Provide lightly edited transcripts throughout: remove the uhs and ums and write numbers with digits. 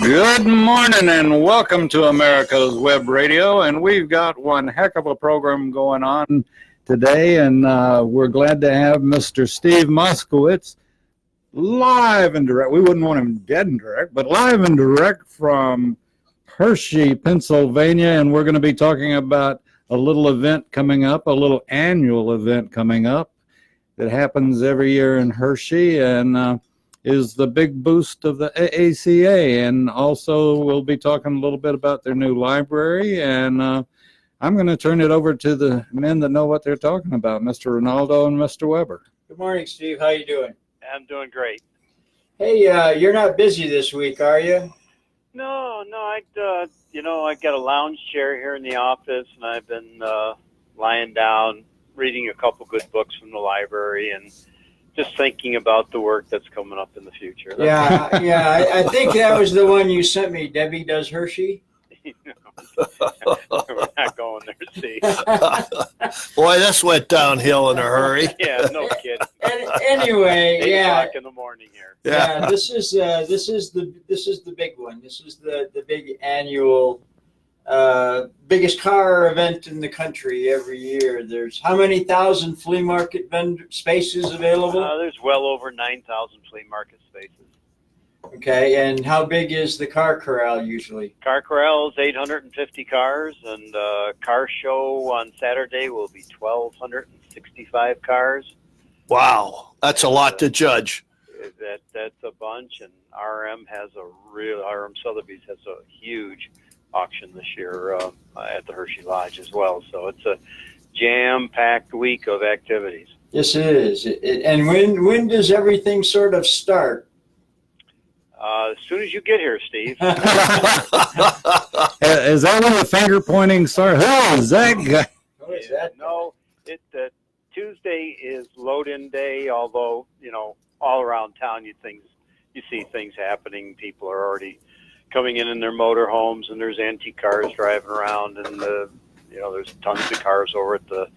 Good morning and welcome to America's Web Radio, and we've got one heck of a program going on today, and we're glad to have Mr. Steve Moskowits live and direct. We wouldn't want him dead and direct, but live and direct from Harshy, Pennsylvania, and we're going to be talking about a little event coming up, a little annual event coming up that happens every year in Harshy, and is the big boost of the AACA. And also we'll be talking a little bit about their new library, and I'm going to turn it over to the men that know what they're talking about, Mr. Rinaldo and Mr. Weber. Good morning, Steve. How you doing? I'm doing great. Hey, you're not busy this week, are you? No, I got a lounge chair here in the office, and I've been lying down, reading a couple good books from the library, and just thinking about the work that's coming up in the future. I think that was the one you sent me. Debbie Does Hershey. We're not going there, Steve. Boy, this went downhill in a hurry. Yeah, no kidding. Anyway, 8 o'clock in the morning here. Yeah. This is the big one. This is the big annual, biggest car event in the country every year. There's how many thousand flea market vendor spaces available? There's well over 9,000 flea market spaces. Okay, and how big is the car corral usually? Car corral is 850 cars, and car show on Saturday will be 1,265 cars. Wow, that's a lot to judge. That's a bunch, and RM Sotheby's has a huge auction this year at the Harshy Lodge as well. So it's a jam-packed week of activities. Yes, it is. And when does everything sort of start? As soon as you get here, Steve. Is that one of the finger pointing? Sorry, who is that guy? Who is that? No, Tuesday is load-in day. Although all around town, you see things happening. People are already coming in their motor homes, and there's antique cars driving around, and there's tons of cars over at the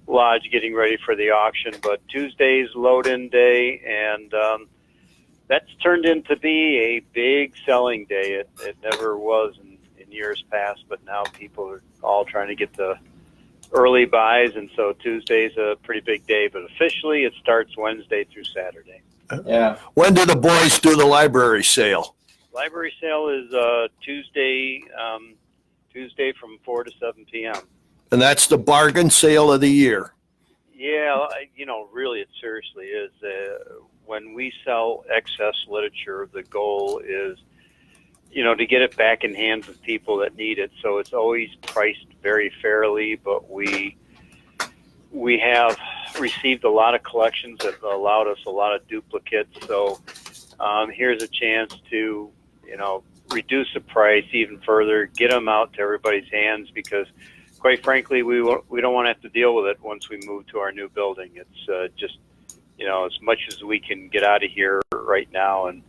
lodge getting ready for the auction. But Tuesday's load-in day, and that's turned into be a big selling day. It never was in years past, but now people are all trying to get the early buys, and so Tuesday's a pretty big day. But officially, it starts Wednesday through Saturday. Yeah. When do the boys do the library sale? Library sale is Tuesday from 4 to 7 p.m. And that's the bargain sale of the year. Yeah, really, it seriously is. When we sell excess literature, the goal is, to get it back in hands of people that need it. So it's always priced very fairly, but we have received a lot of collections that allowed us a lot of duplicates. So here's a chance to, reduce the price even further, get them out to everybody's hands, because quite frankly, we don't want to have to deal with it once we move to our new building. It's just, as much as we can get out of here right now and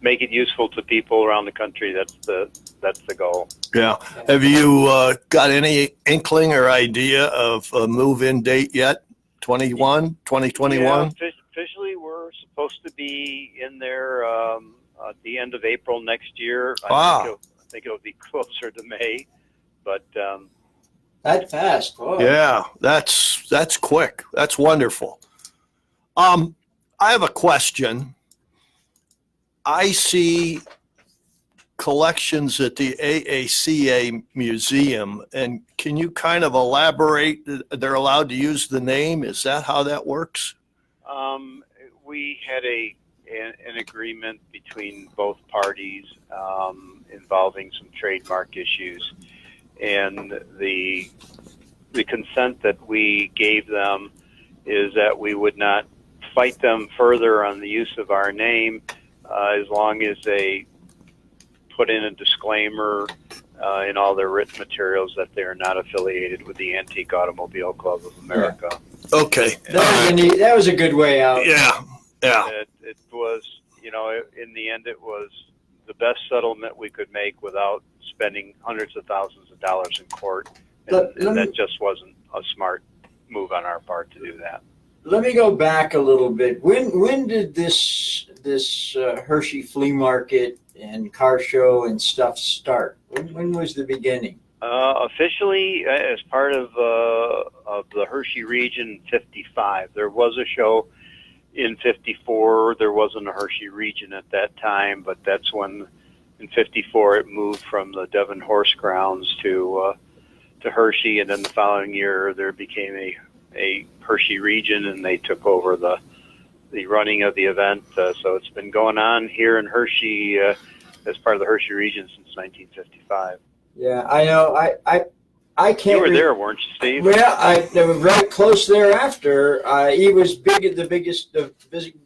make it useful to people around the country. That's the goal. Yeah. Have you got any inkling or idea of a move-in date yet? 2021? Yeah, officially, we're supposed to be in there at the end of April next year. Wow. I think it'll be closer to May, but That fast. Whoa. Yeah, that's quick. That's wonderful. I have a question. I see collections at the AACA Museum, and can you kind of elaborate? They're allowed to use the name. Is that how that works? We had an agreement between both parties involving some trademark issues, and the consent that we gave them is that we would not fight them further on the use of our name as long as they put in a disclaimer in all their written materials that they are not affiliated with the Antique Automobile Club of America. Yeah. Okay. That was a good way out. Yeah. It was, in the end, it was the best settlement we could make without spending hundreds of thousands of dollars in court. And that just wasn't a smart move on our part to do that. let me go back a little bit. When did this Hershey flea market and car show and stuff start? When was the beginning? Officially, as part of the Hershey region, 55. There was a show in 54. There wasn't a Hershey region at that time, but that's when, in 54, it moved from the Devon Horse Grounds to Hershey, and then the following year there became a Hershey region, and they took over the running of the event. So it's been going on here in Hershey as part of the Hershey region since 1955. Yeah, I know. I can't. You were there, weren't you, Steve? Well, they were right close thereafter. He was the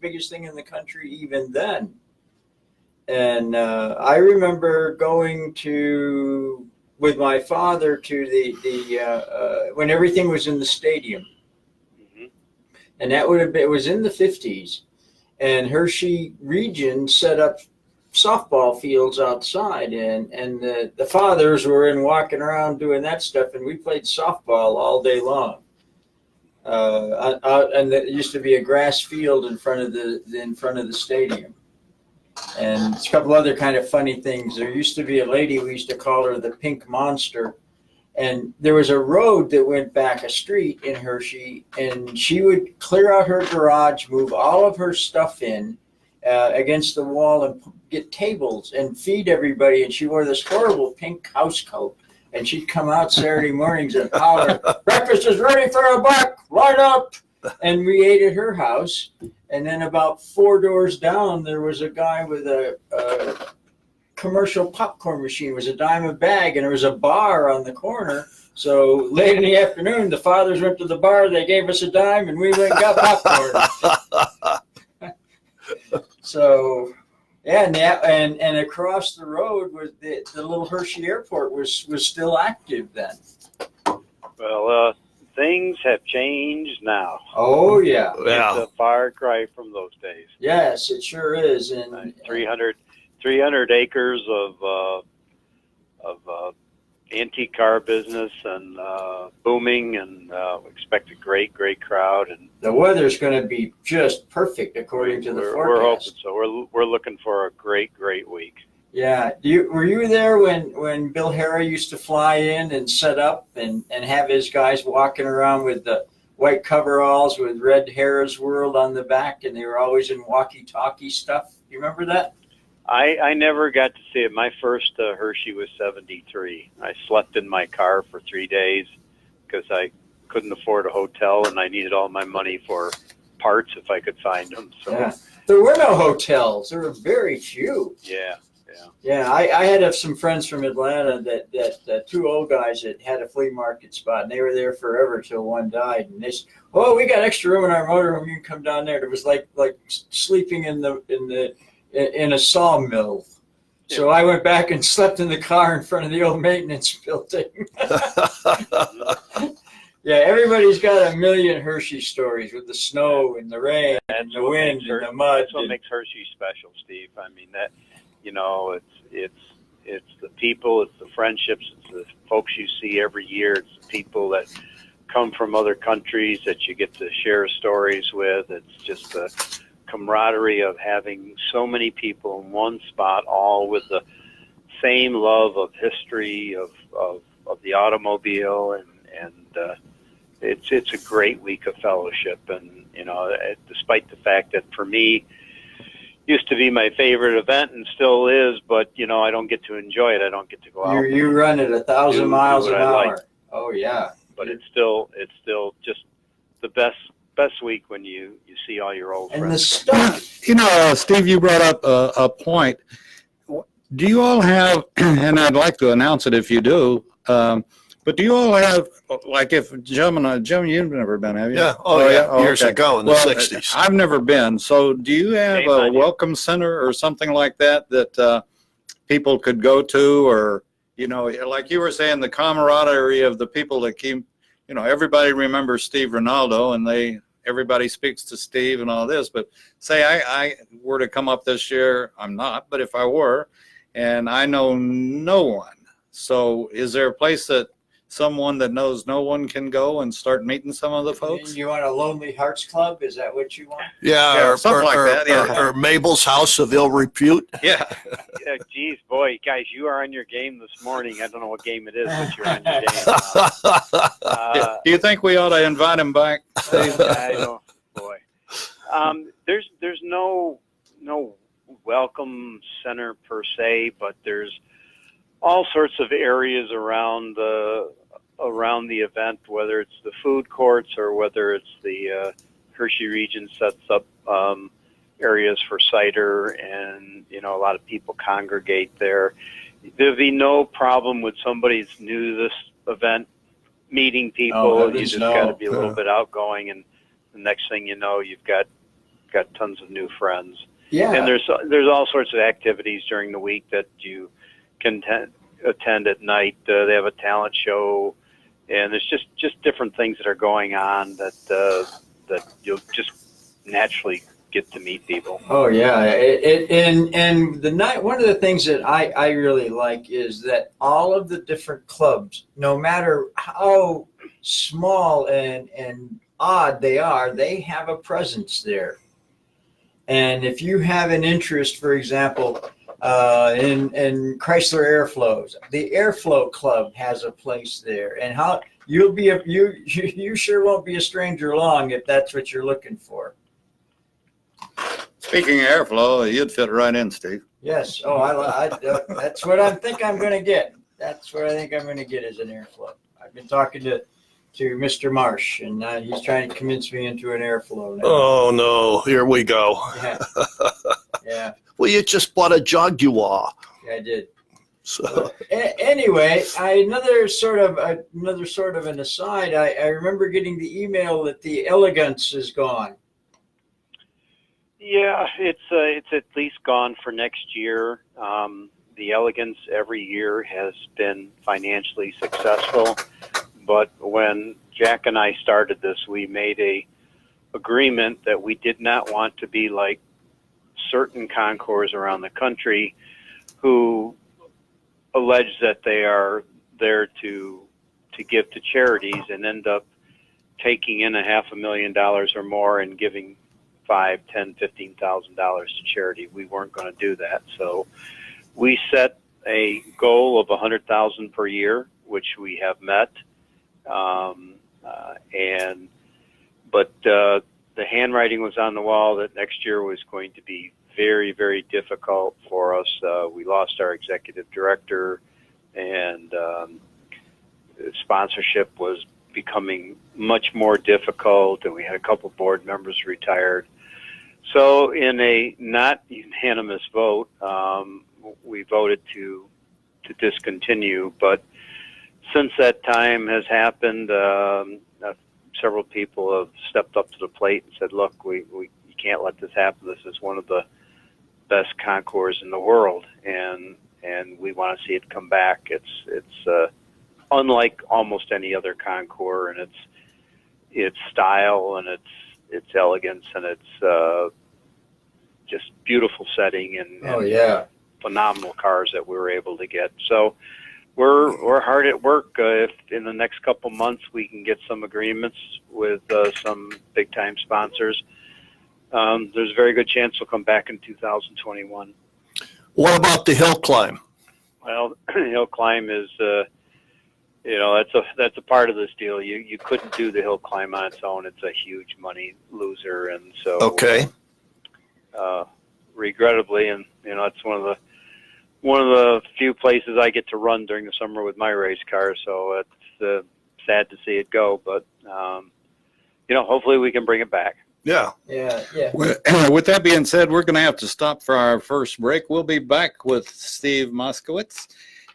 biggest thing in the country even then. And I remember going with my father to the when everything was in the stadium, and it was in the 50s, and Hershey region set up softball fields outside, and the fathers were in walking around doing that stuff, and we played softball all day long. And there used to be a grass field in front of the stadium, and a couple other kind of funny things. There used to be a lady, we used to call her the Pink Monster, and there was a road that went back a street in Hershey, and she would clear out her garage, move all of her stuff in against the wall, and get tables and feed everybody. And she wore this horrible pink house coat, and she'd come out Saturday mornings and holler, "Breakfast is ready for a buck, line up!" And we ate at her house. And then about 4 doors down, there was a guy with a commercial popcorn machine. It was a dime a bag, and there was a bar on the corner. So late in the afternoon, the fathers went to the bar, they gave us a dime, and we went and got popcorn. So, yeah, and across the road was the little Hershey Airport was still active then. Well, things have changed now. Oh yeah, it's a far cry from those days. Yes, it sure is. And 300 acres of antique car business and booming, and expect a great crowd. And the weather's going to be just perfect according to the forecast. We're hoping so. We're looking for a great week. Yeah. Were you there when Bill Harry used to fly in and set up and have his guys walking around with the white coveralls with Red Harris World on the back, and they were always in walkie-talkie stuff? You remember that? I never got to see it. My first Hershey was 73. I slept in my car for 3 days because I couldn't afford a hotel, and I needed all my money for parts if I could find them. So yeah. There were no hotels. There were very few. Yeah. I had some friends from Atlanta that two old guys that had a flea market spot, and they were there forever till one died. And they said, "Oh, we got extra room in our motorhome. You can come down there." It was like sleeping in a sawmill. So I went back and slept in the car in front of the old maintenance building. Yeah, everybody's got a million Hershey stories with the snow and the rain and the wind and the mud. That's what makes Hershey special, Steve. I mean, that, it's the people, it's the friendships, it's the folks you see every year, it's the people that come from other countries that you get to share stories with. It's just the camaraderie of having so many people in one spot, all with the same love of history of the automobile, and it's a great week of fellowship. And despite the fact that for me used to be my favorite event and still is, but I don't get to enjoy it. I don't get to go out. You run at 1,000 miles an hour. Like. Oh yeah. But it's still just the best week when you see all your old friends. And the stuff. Steve, you brought up a point. Do you all have, and I'd like to announce it if you do, but do you all have, like, if Jim, you've never been, have you? Yeah. Oh yeah. Years okay. ago in the 60s. I've never been. So do you have a welcome center or something like that people could go to, or, like you were saying, the camaraderie of the people that came, everybody remembers Steve Rinaldo, and everybody speaks to Steve and all this, but say I were to come up this year, I'm not, but if I were, and I know no one. So is there a place that someone that knows no one can go and start meeting some of the folks? You want a Lonely Hearts Club? Is that what you want? Yeah, something like that, yeah. Or Mabel's House of Ill Repute. Yeah. Yeah, geez, boy, guys, you are on your game this morning. I don't know what game it is, but you're on your game. Do you think we ought to invite him back? I don't, boy. There's no welcome center per se, but there's all sorts of areas around the event, whether it's the food courts or whether it's the Hershey region sets up areas for cider, and a lot of people congregate there. There'll be no problem with somebody's new to this event meeting people. You just got to be a little bit outgoing, and the next thing you know, you've got tons of new friends. Yeah. And there's all sorts of activities during the week that you can attend at night. They have a talent show, and there's just different things that are going on that you'll just naturally get to meet people. Oh yeah, and the night. One of the things that I really like is that all of the different clubs, no matter how small and odd they are, they have a presence there. And if you have an interest, for example, in Chrysler Airflows, the Airflow Club has a place there, and how you sure won't be a stranger long if that's what you're looking for. Speaking of airflow, you'd fit right in, Steve. Yes. Oh, that's what I think I'm going to get. That's what I think I'm going to get as an airflow. I've been talking to Mr. Marsh, and he's trying to convince me into an airflow now. Oh no, here we go. Yeah. Yeah. Well, you just bought a Jaguar. Yeah, I did. So Anyway, another sort of an aside. I remember getting the email that the Elegance is gone. Yeah, it's at least gone for next year. The Elegance every year has been financially successful, but when Jack and I started this, we made a agreement that we did not want to be like certain concours around the country who allege that they are there to give to charities and end up taking in $500,000 or more and giving $5,000, $10,000, $15,000 to charity. We weren't going to do that, so we set a goal of $100,000 per year, which we have met. But the handwriting was on the wall that next year was going to be very, very difficult for us. We lost our executive director, and sponsorship was becoming much more difficult, and we had a couple board members retired. So in a not unanimous vote, we voted to discontinue. But since that time has happened, several people have stepped up to the plate and said, look, you can't let this happen. This is one of the best concours in the world, and we want to see it come back. It's unlike almost any other concours, and its style and its elegance and its just beautiful setting and phenomenal cars that we were able to get. So we're hard at work. If in the next couple months we can get some agreements with some big time sponsors, there's a very good chance we'll come back in 2021. what about the hill climb? Well, hill climb is, that's a part of this deal. You couldn't do the hill climb on its own. It's a huge money loser, and so Okay. Regrettably, and it's one of the few places I get to run during the summer with my race car. So it's sad to see it go, but hopefully we can bring it back. Yeah. With that being said, we're going to have to stop for our first break. We'll be back with Steve Moskowits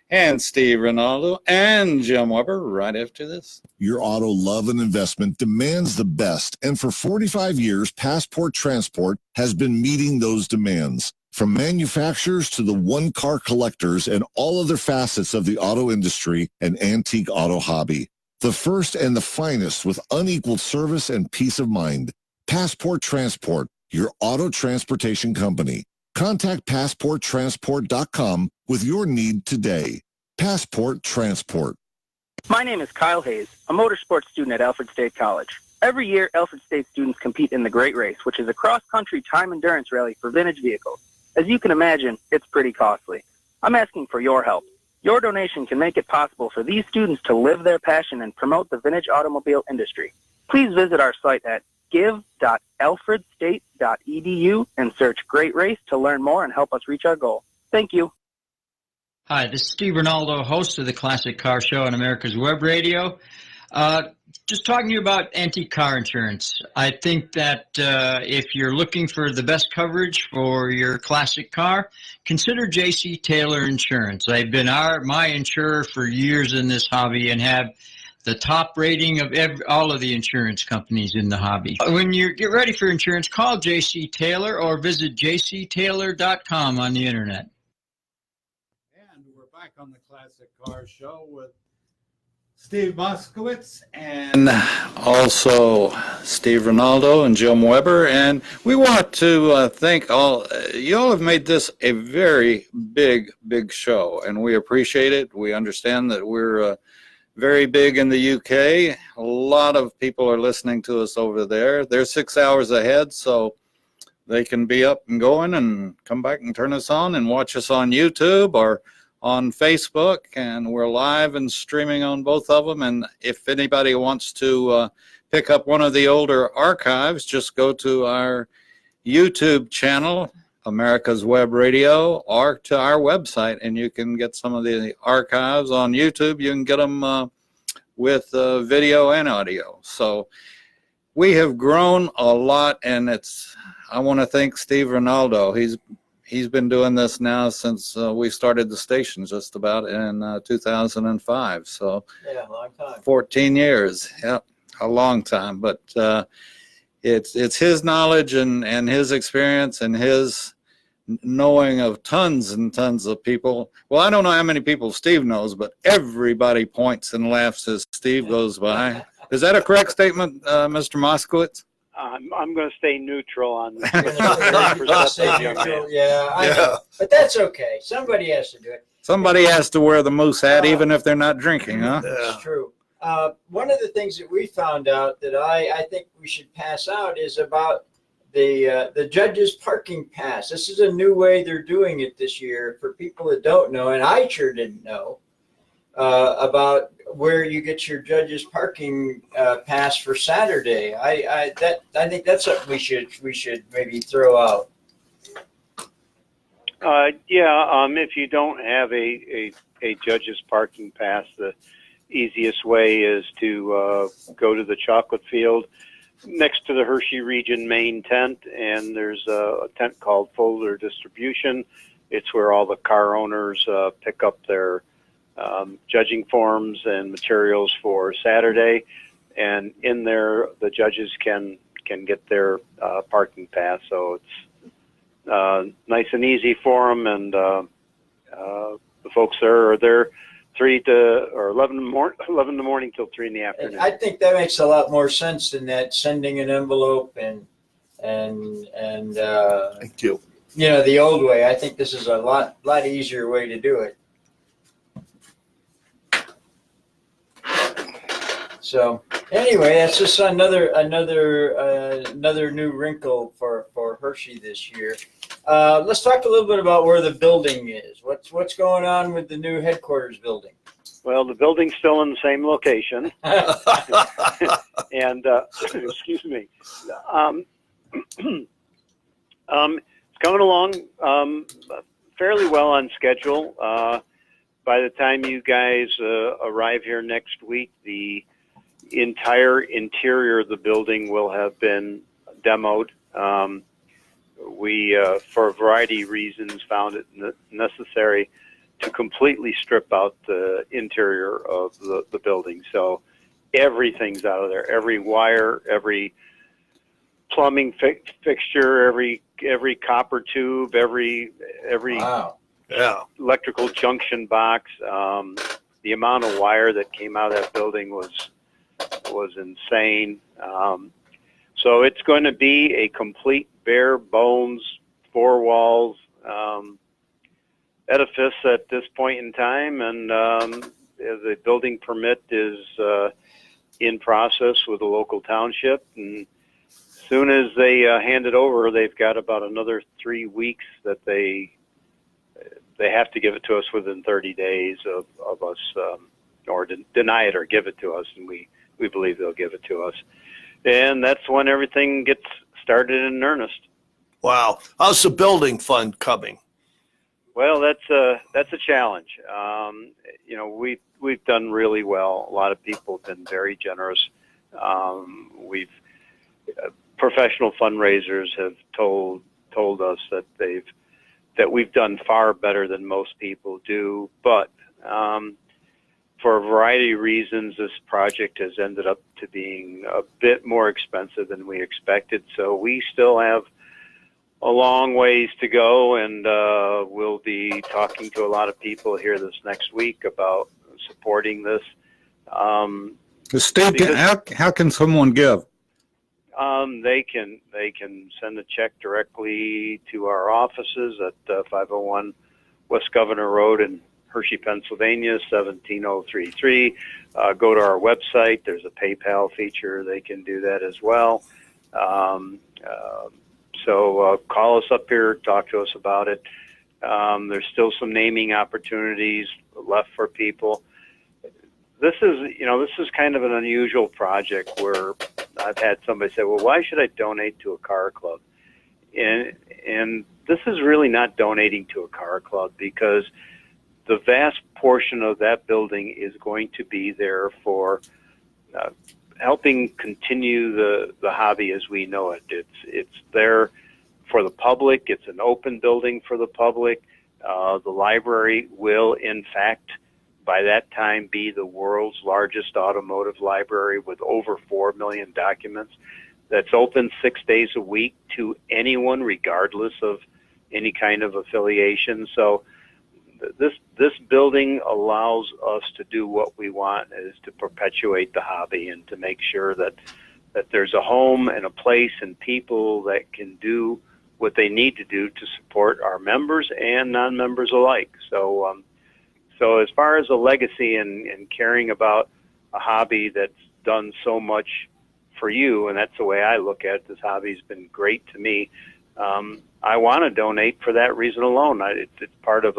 and Steve Rinaldo and Jim Weber right after this. Your auto love and investment demands the best, and for 45 years, Passport Transport has been meeting those demands. From manufacturers to the one-car collectors and all other facets of the auto industry and antique auto hobby. The first and the finest with unequaled service and peace of mind. Passport Transport, your auto transportation company. Contact PassportTransport.com with your need today. Passport Transport. My name is Kyle Hayes, a motorsports student at Alfred State College. Every year, Alfred State students compete in the Great Race, which is a cross-country time endurance rally for vintage vehicles. As you can imagine, it's pretty costly. I'm asking for your help. Your donation can make it possible for these students to live their passion and promote the vintage automobile industry. Please visit our site at give.alfredstate.edu and search Great Race to learn more and help us reach our goal. Thank you. Hi, this is Steve Rinaldo, host of the Classic Car Show on America's Web Radio. Just talking to you about antique car insurance. I think that if you're looking for the best coverage for your classic car, consider J.C. Taylor Insurance. I've been my insurer for years in this hobby and have the top rating of all of the insurance companies in the hobby. When you get ready for insurance, call J.C. Taylor or visit jctaylor.com on the internet. And we're back on the Classic Car Show with Steve Moskowits and also Steve Rinaldo and Jim Weber. And we want to thank you all have made this a very big show, and we appreciate it. We understand that we're very big in the UK. A lot of people are listening to us over there. They're 6 hours ahead, so they can be up and going and come back and turn us on and watch us on YouTube or on Facebook, and we're live and streaming on both of them. And if anybody wants to pick up one of the older archives, just go to our YouTube channel, America's Web Radio, or to our website, and you can get some of the archives on YouTube. You can get them with video and audio. So we have grown a lot, and I want to thank Steve Rinaldo. He's been doing this now since we started the station just about in 2005. So Yeah, a long time. 14 years. Yeah, a long time. But it's his knowledge and his experience and his knowing of tons and tons of people. Well, I don't know how many people Steve knows, but everybody points and laughs as Steve goes by. Is that a correct statement, Mr. Moskowitz? I'm going to stay neutral on this. Yeah, but that's okay. Somebody has to do it. Somebody has to wear the moose hat, even if they're not drinking, huh? That's true. One of the things that we found out that I think we should pass out is about the judges' parking pass. This is a new way they're doing it this year for people that don't know, and I sure didn't know about where you get your judges' parking pass for Saturday. I think that's something we should maybe throw out. If you don't have a judge's parking pass, the easiest way is to go to the chocolate field next to the Hershey Region main tent, and there's a tent called Folder Distribution. It's where all the car owners pick up their judging forms and materials for Saturday, and in there the judges can get their parking pass. So it's nice and easy for them, and the folks there are there 11 in the morning till 3 in the afternoon. I think that makes a lot more sense than that sending an envelope and Thank you. The old way. I think this is a lot easier way to do it. So anyway, that's just another new wrinkle for Hershey this year. Let's talk a little bit about where the building is. What's going on with the new headquarters building? Well, the building's still in the same location, and excuse me, it's coming along fairly well on schedule. By the time you guys arrive here next week, the entire interior of the building will have been demoed. We, for a variety of reasons, found it necessary to completely strip out the interior of the building. So everything's out of there. Every wire, every plumbing fixture, every copper tube, every Wow. electrical junction box. The amount of wire that came out of that building was insane. So it's going to be a complete bare bones, four walls edifice at this point in time, and The building permit is in process with the local township, and as soon as they hand it over, they've got about another 3 weeks that they have to give it to us within 30 days of us, or deny it or give it to us, and we believe they'll give it to us. And that's when everything gets started in earnest. Wow. How's the building fund coming? Well, that's a challenge. We've done really well. A lot of people have been very generous. Professional fundraisers have told us that we've done far better than most people do, but for a variety of reasons, this project has ended up to being a bit more expensive than we expected. So we still have a long ways to go, and we'll be talking to a lot of people here this next week about supporting this. Steve, how can someone give? They can send a check directly to our offices at 501 West Governor Road in Hershey, Pennsylvania, 17033. Go to our website. There's a PayPal feature. They can do that as well. So call us up here, talk to us about it. There's still some naming opportunities left for people. This is kind of an unusual project where I've had somebody say, well, why should I donate to a car club? And this is really not donating to a car club, because the vast portion of that building is going to be there for helping continue the hobby as we know it. It's there for the public. It's an open building for the public. The library will, in fact, by that time, be the world's largest automotive library with over 4 million documents. That's open 6 days a week to anyone, regardless of any kind of affiliation. So this building allows us to do what we want, is to perpetuate the hobby and to make sure that there's a home and a place and people that can do what they need to do to support our members and non-members alike. So as far as a legacy and caring about a hobby that's done so much for you, and that's the way I look at it, this hobby's been great to me. I want to donate for that reason alone. It's part of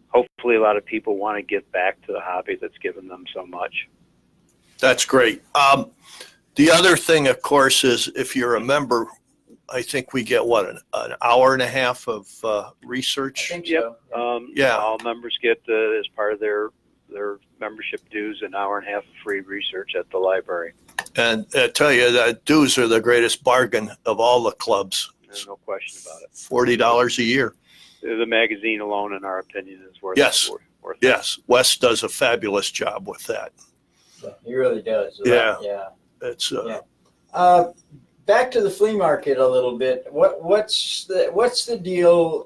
hopefully a lot of people want to give back to the hobby that's given them so much. That's great. The other thing, of course, is if you're a member, I think we get an hour and a half of research. I think so. Yeah. All members get as part of their membership dues an hour and a half of free research at the library. And I tell you that dues are the greatest bargain of all the clubs. There's no question about it. $40 a year. The magazine alone, in our opinion, is worth Yes. Worth Yes. Wes does a fabulous job with that. He really does. Yeah. Yeah. It's Back to the flea market a little bit. What's the deal?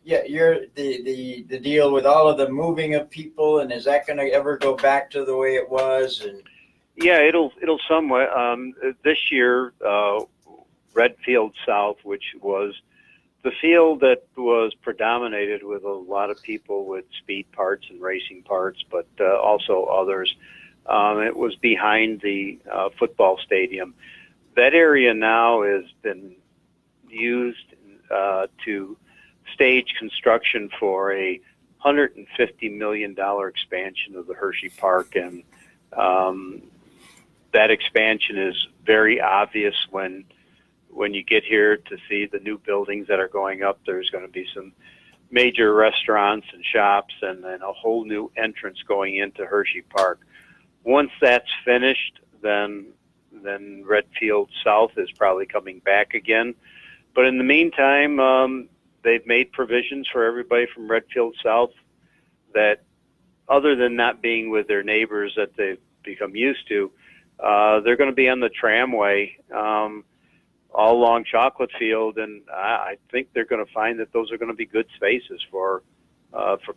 You're the deal with all of the moving of people, and is that going to ever go back to the way it was? And yeah, it'll somewhat. This year, Redfield South, which was the field that was predominated with a lot of people with speed parts and racing parts, but also others. It was behind the football stadium. That area now has been used to stage construction for a $150 million expansion of the Hershey Park, and that expansion is very obvious when you get here to see the new buildings that are going up. There's going to be some major restaurants and shops, and then a whole new entrance going into Hershey Park. Once that's finished, then Redfield South is probably coming back again. But in the meantime, they've made provisions for everybody from Redfield South that, other than not being with their neighbors that they've become used to, they're going to be on the tramway all along Chocolate Field, and I think they're going to find that those are going to be good spaces for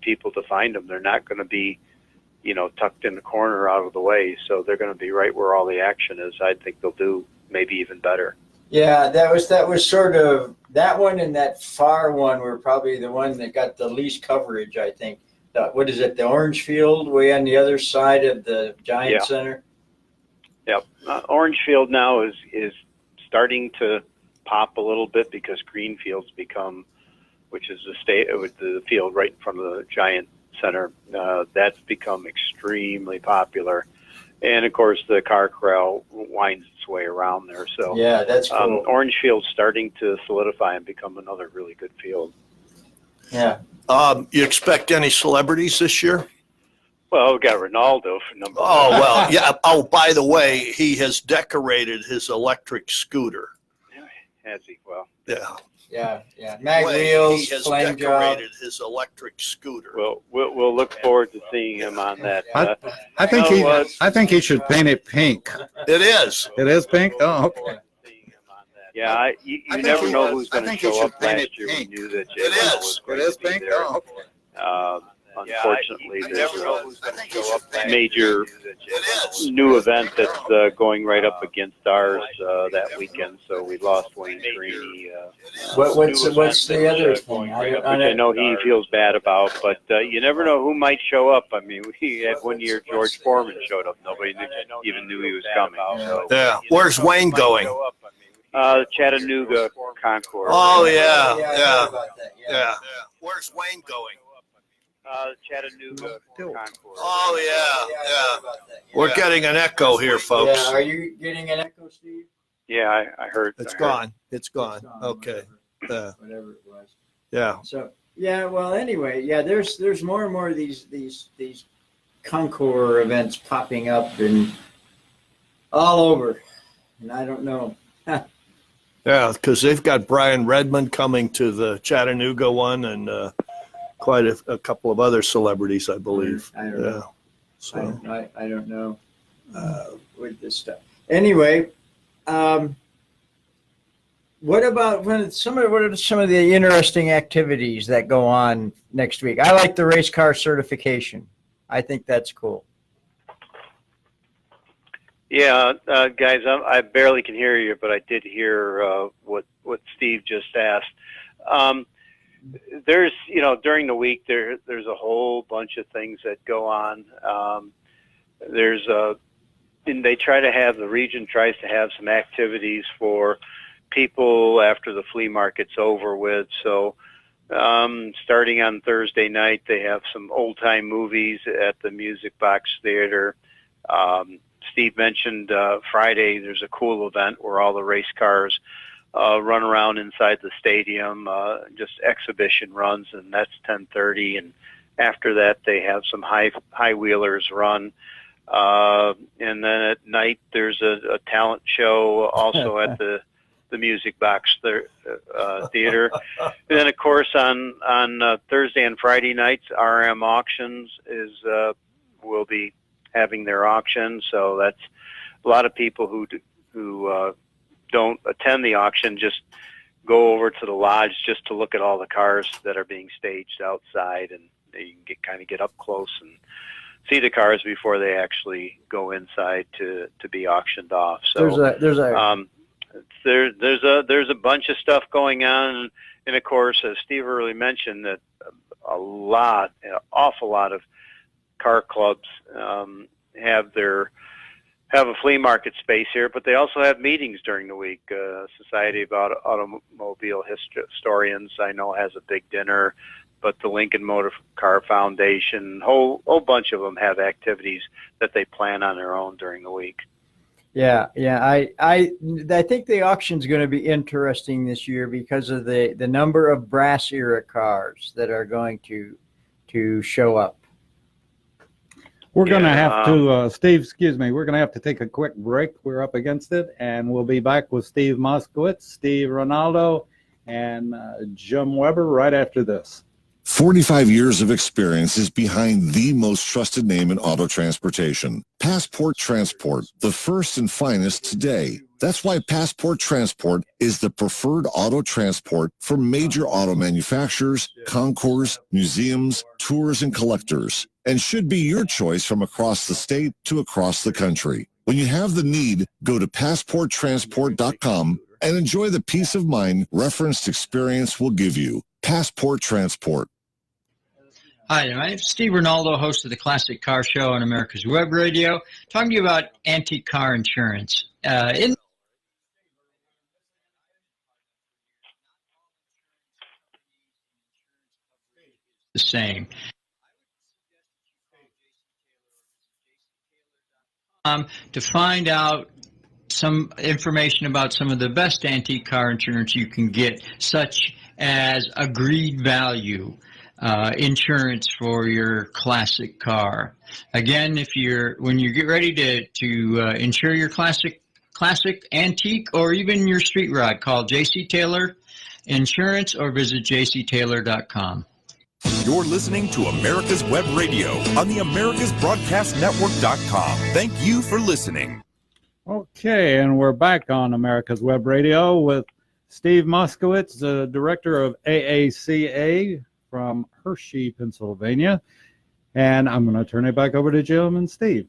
people to find them. They're not going to be, tucked in the corner out of the way, so they're going to be right where all the action is. I think they'll do maybe even better. yeah, that was sort of, that one and that far one were probably the one that got the least coverage, I think. what is it? The Orange Field, way on the other side of the Giant Yeah. Center. Yep. Orange Field now is starting to pop a little bit because Greenfield's become, which is the field right in front of the Giant Center. That's become extremely popular, and of course the car corral winds its way around there. So Yeah, that's cool. Orange Field's starting to solidify and become another really good field. Yeah. You expect any celebrities this year? Well, we got Ronaldo for number Oh, one. well, yeah. Oh, by the way, he has decorated his electric scooter. Has he? Well, Yeah. Yeah. Mag He wheels, has flame job. decorated his electric scooter. well, we'll look forward to seeing him on that. I think No, I think he should paint it pink. It is. It is pink? Oh, okay. Yeah, you I think never he- know who's I going to think he show should up. paint Last it year we pink. knew that Jay It Leno is. was It going is to be pink? there. Oh, okay. Unfortunately, there's I think he should a paint it major new event that's going right up against ours that weekend. So we lost Wayne Greeny. What's the other thing? Which I know he feels bad about, but you never know who might show up. I mean, we had one year George Foreman showed up. Nobody even knew he was coming. So, Yeah. Where's Wayne going? Chattanooga Concourse. Oh, yeah. I heard Yeah. about that, Yeah. Where's Wayne going? Chattanooga Concourse. Oh, Yeah, I heard about that, yeah. We're getting an echo here, folks. Yeah, are you getting an echo, Steve? Yeah, I heard. It's I heard. gone. It's gone. It's gone, Okay. Whatever it was. Yeah. So yeah, well, anyway, yeah, there's more and more of these Concours events popping up and all over, and I don't know. Yeah, because they've got Brian Redmond coming to the Chattanooga one and quite a couple of other celebrities, I believe. I don't know. So, I don't know with this stuff. Anyway, what are some of the interesting activities that go on next week? I like the race car certification. I think that's cool. Yeah, guys, I barely can hear you, but I did hear what Steve just asked. There's, during the week there's a whole bunch of things that go on. And they try to have, the region tries to have some activities for people after the flea market's over with. So starting on Thursday night, they have some old time movies at the Music Box Theater. Steve mentioned Friday there's a cool event where all the race cars run around inside the stadium, just exhibition runs, and that's 10:30. And after that, they have some high wheelers run. And then at night, there's a talent show also at the Music Box Theater. And then, of course, on Thursday and Friday nights, RM Auctions will be having their auction. So that's a lot of people who don't attend the auction just go over to the lodge just to look at all the cars that are being staged outside, and you can get up close and see the cars before they actually go inside to be auctioned off. So there's a bunch of stuff going on, and of course, as Steve earlier mentioned, that an awful lot of car clubs have a flea market space here, but they also have meetings during the week. Society of Automobile Historians, I know, has a big dinner, but the Lincoln Motor Car Foundation, whole bunch of them have activities that they plan on their own during the week. Yeah. I think the auction's going to be interesting this year because of the number of brass era cars that are going to show up. We're going to have to, Steve, excuse me, we're going to have to take a quick break. We're up against it, and we'll be back with Steve Moskowits, Steve Rinaldo, and Jim Weber right after this. 45 years of experience is behind the most trusted name in auto transportation. Passport Transport, the first and finest today. That's why Passport Transport is the preferred auto transport for major auto manufacturers, concours, museums, tours, and collectors, and should be your choice from across the state to across the country. When you have the need, go to PassportTransport.com and enjoy the peace of mind referenced experience will give you. Passport Transport. Hi, my name's Steve Rinaldo, host of the Classic Car Show on America's Web Radio, talking to you about antique car insurance. In the same. To find out some information about some of the best antique car insurance you can get, such as agreed value insurance for your classic car. Again, when you get ready to insure your classic, antique, or even your street rod, call J.C. Taylor Insurance or visit jctaylor.com. You're listening to America's Web Radio on the AmericasBroadcastNetwork.com. Thank you for listening. Okay, and we're back on America's Web Radio with Steve Moskowits, the director of AACA from Harshy, Pennsylvania. And I'm going to turn it back over to Jim and Steve.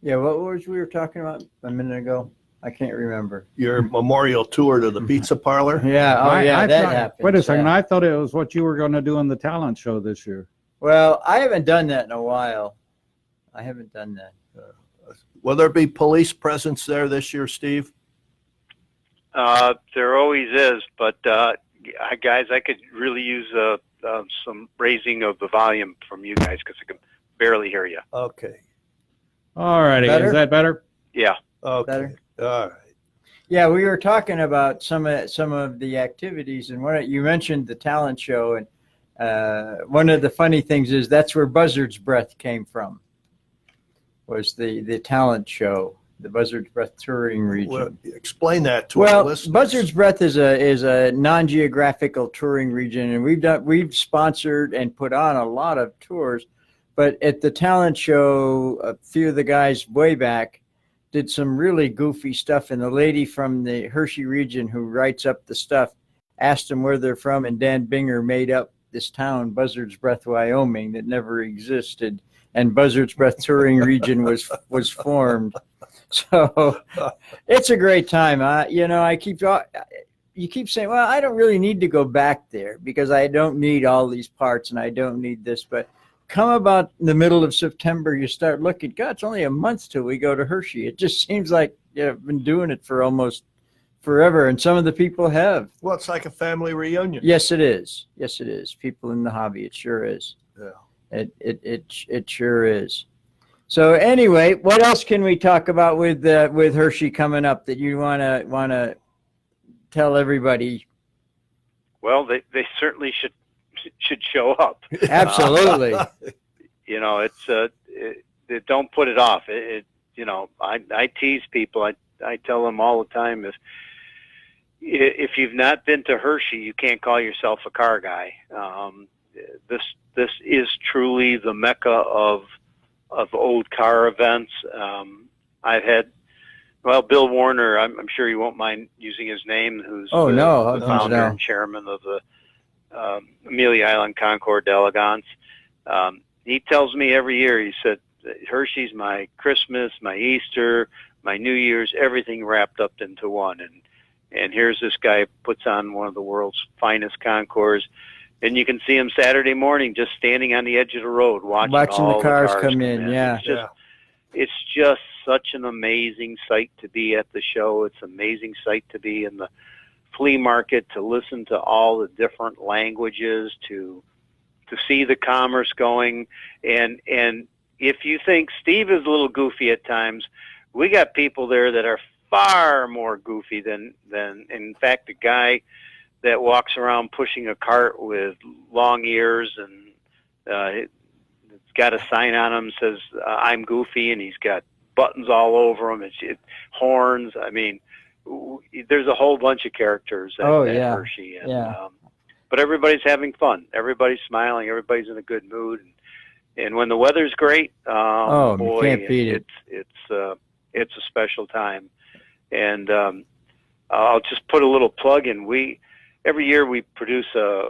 Yeah, what was we were talking about a minute ago? I can't remember. Your memorial tour to the pizza parlor? Yeah, I thought, happened. wait a second, I thought it was what you were going to do in the talent show this year. Well, I haven't done that in a while. I haven't done that. Will there be police presence there this year, Steve? There always is, but guys, I could really use some raising of the volume from you guys because I can barely hear you. Okay. All righty, is that better? Yeah. Okay. Better? All right. Yeah, we were talking about some of the activities, and you mentioned the talent show, and one of the funny things is that's where Buzzard's Breath came from. Was the talent show, the Buzzard's Breath touring region. Well, explain that to our listeners. Buzzard's Breath is a non-geographical touring region, and we've sponsored and put on a lot of tours. But at the talent show, a few of the guys way back did some really goofy stuff, and the lady from the Harshy region who writes up the stuff asked them where they're from, and Dan Binger made up this town, Buzzard's Breath, Wyoming, that never existed. And Buzzard's Breath touring region was formed. So it's a great time. You keep saying, well, I don't really need to go back there because I don't need all these parts and I don't need this. But come about the middle of September, you start looking, God, it's only a month till we go to Harshy. It just seems like I've been doing it for almost forever. And some of the people have. Well, it's like a family reunion. Yes, it is. Yes, it is. People in the hobby, it sure is. Yeah. It sure is. So anyway, what else can we talk about with Harshy coming up that you wanna tell everybody? Well, they certainly should show up. Absolutely. Don't put it off. I tease people. I tell them all the time if you've not been to Harshy, you can't call yourself a car guy. This is truly the mecca of old car events. I've had, Bill Warner, I'm sure you won't mind using his name, who's the founder and chairman of the Amelia Island Concord d'Elegance. He tells me every year, he said, Harshy's my Christmas, my Easter, my New Year's, everything wrapped up into one. And here's this guy puts on one of the world's finest Concours. And you can see him Saturday morning just standing on the edge of the road watching all the cars come in. Yeah. It's just such an amazing sight to be at the show. It's an amazing sight to be in the flea market, to listen to all the different languages, to see the commerce going. And if you think Steve is a little goofy at times, we got people there that are far more goofy than in fact, the guy that walks around pushing a cart with long ears and it's got a sign on him says I'm Goofy, and he's got buttons all over him. It's horns. I mean, there's a whole bunch of characters at Harshy. And, but everybody's having fun. Everybody's smiling. Everybody's in a good mood. And when the weather's great, boy, you can't beat it. It's a special time. And I'll just put a little plug in. Every year we produce a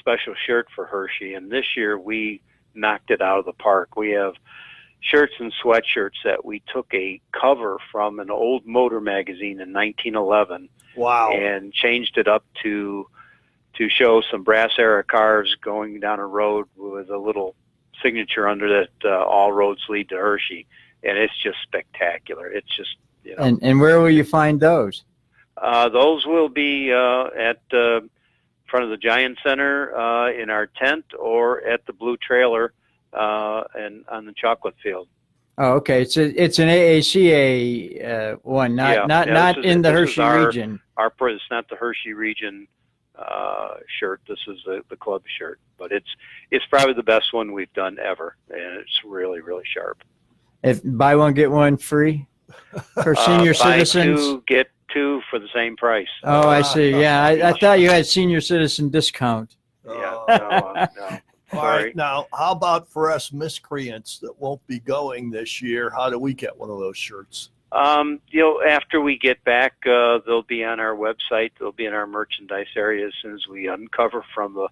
special shirt for Harshy, and this year we knocked it out of the park. We have shirts and sweatshirts that we took a cover from an old motor magazine in 1911. Wow. And changed it up to to show some brass era cars going down a road with a little signature under that, all roads lead to Hershey. And it's just spectacular. It's just, you know. And where will you find those? Those will be at front of the Giant Center in our tent, or at the Blue Trailer and on the Chocolate Field. Oh, okay. It's an AACA one, not in the Hershey region. It's not the Hershey region shirt. This is the club shirt, but it's probably the best one we've done ever, and it's really, really sharp. If buy one get one free for senior citizens, buy two get two for the same price. Oh, I see. Yeah, I thought you had senior citizen discount. Yeah, no. All right, now how about for us miscreants that won't be going this year? How do we get one of those shirts? After we get back, they'll be on our website. They'll be in our merchandise area as soon as we uncover from the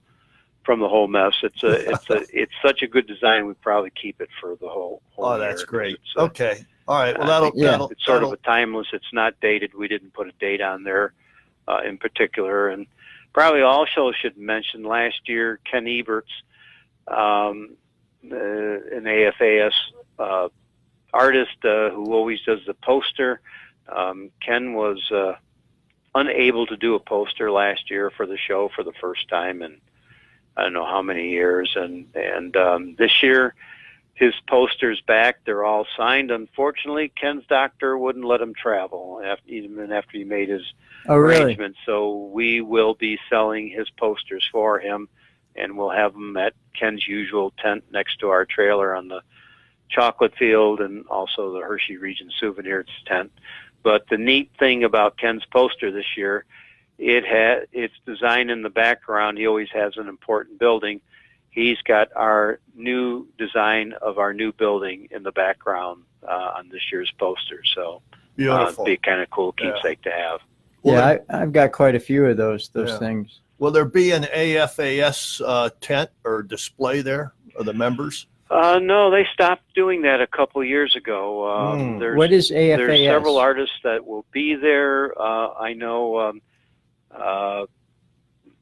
whole mess. It's such a good design. We probably keep it for the whole Oh, year. that's great. Okay. All right. Well, it's sort of a timeless. It's not dated. We didn't put a date on there in particular. And probably also should mention last year, Ken Eberts, an AFAS artist who always does the poster. Ken was unable to do a poster last year for the show for the first time in I don't know how many years. And this year, his poster's back. They're all signed. Unfortunately, Ken's doctor wouldn't let him travel even after he made his arrangements. So we will be selling his posters for him, and we'll have them at Ken's usual tent next to our trailer on the Chocolate Field, and also the Hershey Region Souvenirs tent. But the neat thing about Ken's poster this year, it's designed in the background. He always has an important building. He's got our new design of our new building in the background on this year's poster. So beautiful. Be kind of cool keepsake to have. Yeah, I've got quite a few of those things. Will there be an AFAS tent or display there of the members? No, they stopped doing that a couple of years ago. What is AFAS? There's several artists that will be there. I know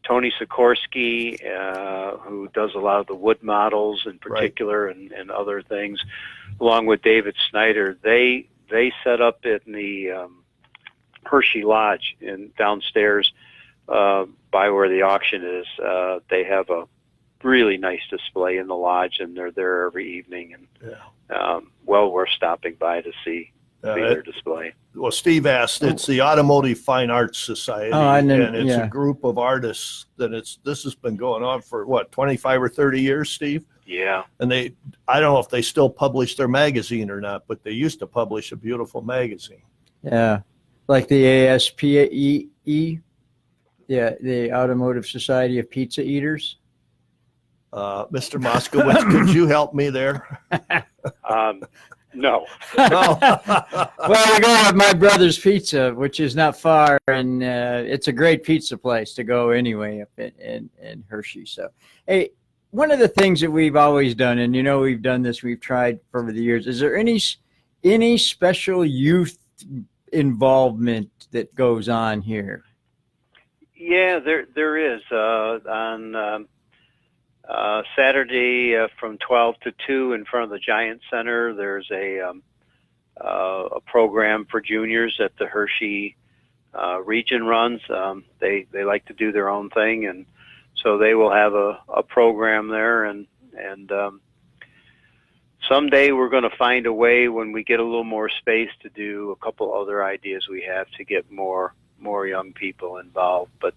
Tony Sikorsky, who does a lot of the wood models in particular, right, and other things, along with David Snyder. They set up in the Hershey Lodge downstairs by where the auction is. They have a really nice display in the lodge, and they're there every evening, and well worth stopping by to see their display. Well, Steve asked, it's the Automotive Fine Arts Society, and it's a group of artists that this has been going on for 25 or 30 years, Steve? Yeah. And I don't know if they still publish their magazine or not, but they used to publish a beautiful magazine. Yeah. Like the ASPE, the Automotive Society of Pizza Eaters. Mr. Moskowits, could you help me there? No. Well, we're going to My Brother's Pizza, which is not far, and it's a great pizza place to go anyway up in Hershey. So, hey, one of the things that we've always done, and we've done this, we've tried over the years, is there any special youth involvement that goes on here? Yeah, there is. On Saturday from 12 to 2 in front of the Giant Center, there's a program for juniors that the Hershey region runs. They like to do their own thing, and so they will have a program there. And someday we're going to find a way, when we get a little more space, to do a couple other ideas we have to get more young people involved, but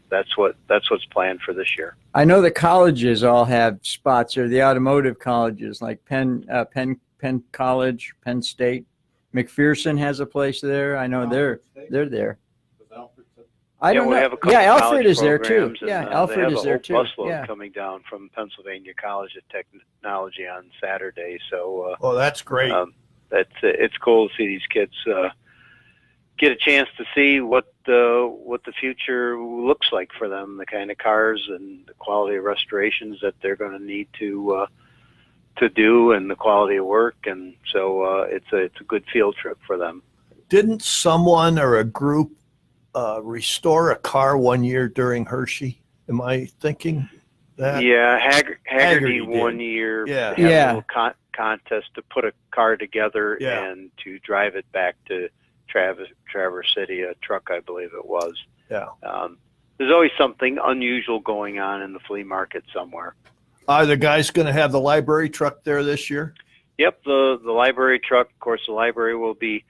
that's what's planned for this year. I know the colleges all have spots, or the automotive colleges, like Penn College, Penn State. McPherson has a place there. I know they're there. I don't know. We have a couple Alfred is there too. And, Alfred is there too. They have a whole busload coming down from Pennsylvania College of Technology on Saturday. So, that's great. It's cool to see these kids get a chance to see what the future looks like for them, the kind of cars and the quality of restorations that they're going to need to do, and the quality of work. And so it's a good field trip for them. Didn't someone or a group restore a car one year during Hershey? Am I thinking that? Yeah, Haggerty Haggerty did. 1 year Yeah. had Yeah. a little contest to put a car together Yeah. and to drive it back to Traverse City, a truck, I believe it was. Yeah. There's always something unusual going on in the flea market somewhere. Are the guys going to have the library truck there this year? Yep, the library truck. Of course, the library will be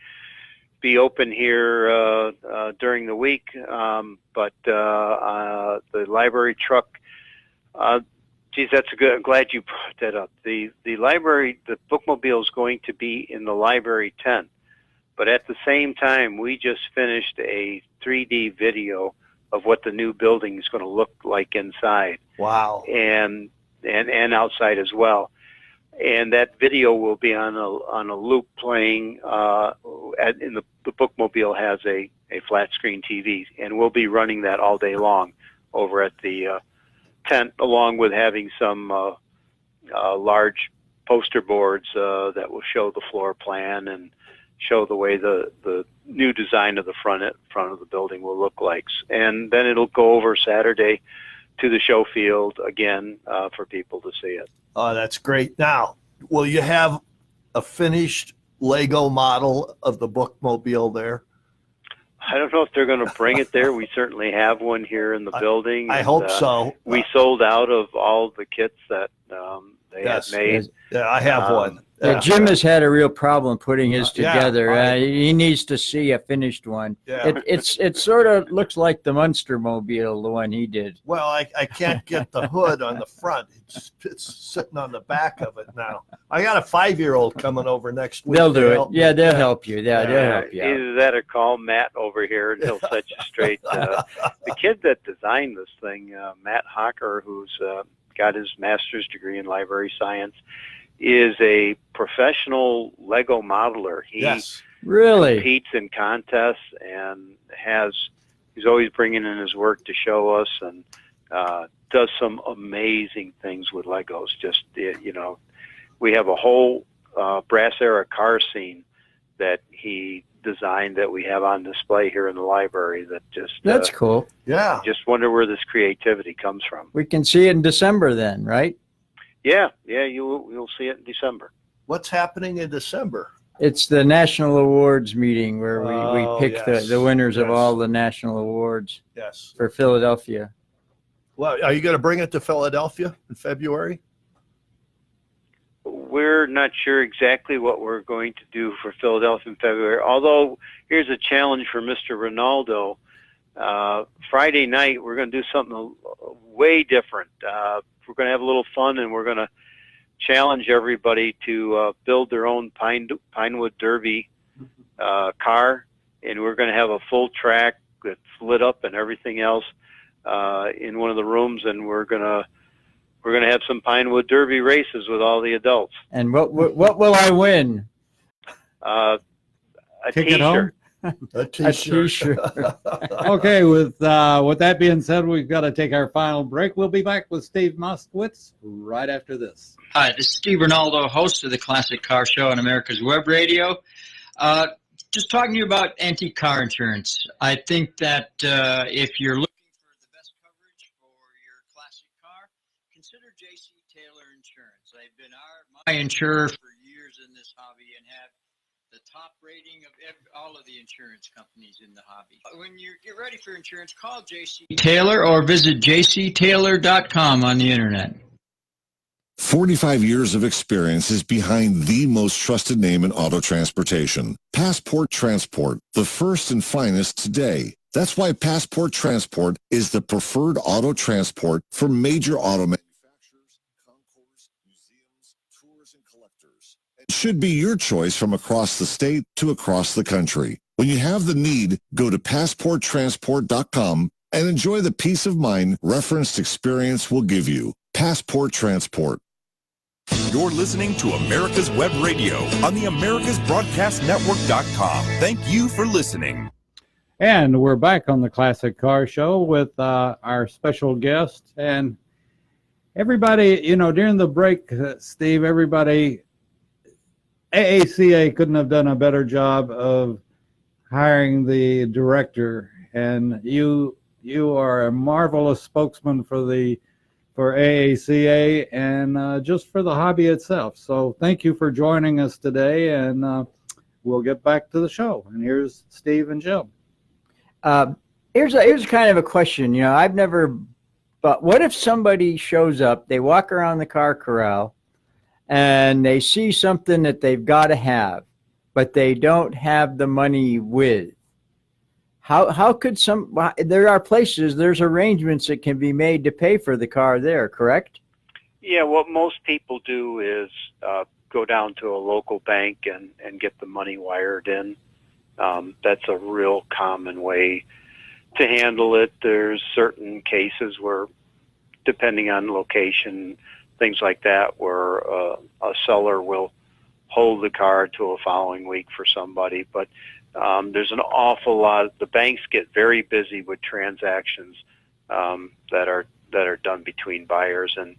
open here during the week, but the library truck. Geez, that's good. I'm glad you brought that up. The library, the bookmobile is going to be in the library tent, but at the same time, we just finished a 3D video of what the new building is going to look like inside. Wow. And outside as well. And that video will be on a loop playing in the bookmobile has a flat screen TV, and we'll be running that all day long over at the tent, along with having some large poster boards that will show the floor plan and show the way the new design of the front of the building will look like. And then it'll go over Saturday to the show field again for people to see it. Oh, that's great. Now, will you have a finished Lego model of the bookmobile there? I don't know if they're going to bring it there. We certainly have one here in the building. I hope so. We sold out of all the kits that they Yes. had made. Yeah, I have one. Yeah, Jim has had a real problem putting his Yeah, together. He needs to see a finished one. Yeah. It sort of looks like the Munster Mobile, the one he did. Well, I can't get the hood on the front. It's sitting on the back of it now. I got a 5-year-old coming over next week. They'll do to it. help me. Yeah, they'll help you. Yeah, they'll Yeah, help you out. either that or call Matt over here and he'll set you straight. The kid that designed this thing, Matt Hocker, who's got his master's degree in library science, is a professional Lego modeler. He Yes. Really? competes in contests and he's always bringing in his work to show us, and does some amazing things with Legos. Just, we have a whole brass era car scene that he designed that we have on display here in the library that just That's cool. Yeah. just wonder where this creativity comes from. We can see it in December then, right? Yeah, you'll see it in December. What's happening in December? It's the national awards meeting where we Oh, pick yes. the winners of Yes. all the national awards Yes. for Philadelphia. Well, are you going to bring it to Philadelphia in February? We're not sure exactly what we're going to do for Philadelphia in February, although here's a challenge for Mr. Rinaldo. Friday night, we're going to do something way different. We're going to have a little fun, and we're going to challenge everybody to build their own Pinewood Derby car, and we're going to have a full track that's lit up and everything else in one of the rooms, and we're going to have some Pinewood Derby races with all the adults. And what will I win? A Ticket home? T-shirt. A A T-shirt. T-shirt. Okay, with that being said, we've got to take our final break. We'll be back with Steve Moskowits right after this. Hi, this is Steve Rinaldo, host of the Classic Car Show on America's Web Radio. Just talking to you about antique car insurance. I think that if you're looking for the best coverage for your classic car, consider J.C. Taylor Insurance. They've been my insurer for years in this hobby and have the top rating of all of the insurance companies in the hobby. When you get ready for insurance, call J.C. Taylor or visit jctaylor.com on the internet. 45 years of experience is behind the most trusted name in auto transportation. Passport Transport, the first and finest today. That's why Passport Transport is the preferred auto transport for major auto manufacturers, concours, museums, tours, and collectors. It should be your choice from across the state to across the country. When you have the need, go to PassportTransport.com and enjoy the peace of mind referenced experience will give you. Passport Transport. You're listening to America's Web Radio on the AmericasBroadcastNetwork.com. Thank you for listening. And we're back on the Classic Car Show with our special guest. And everybody, during the break, Steve, AACA couldn't have done a better job of hiring the director. And you You are a marvelous spokesman for AACA and just for the hobby itself. So thank you for joining us today, and we'll get back to the show. And here's Steve and Jim. Here's kind of a question. You know, I've never, but what if somebody shows up, they walk around the car corral, and they see something that they've got to have, but they don't have the money with? How could there are places, there's arrangements that can be made to pay for the car there, correct? Yeah, what most people do is go down to a local bank and get the money wired in. That's a real common way to handle it. There's certain cases where, depending on location, things like that, where a seller will hold the car to a following week for somebody. But there's an awful lot. The banks get very busy with transactions that are done between buyers, and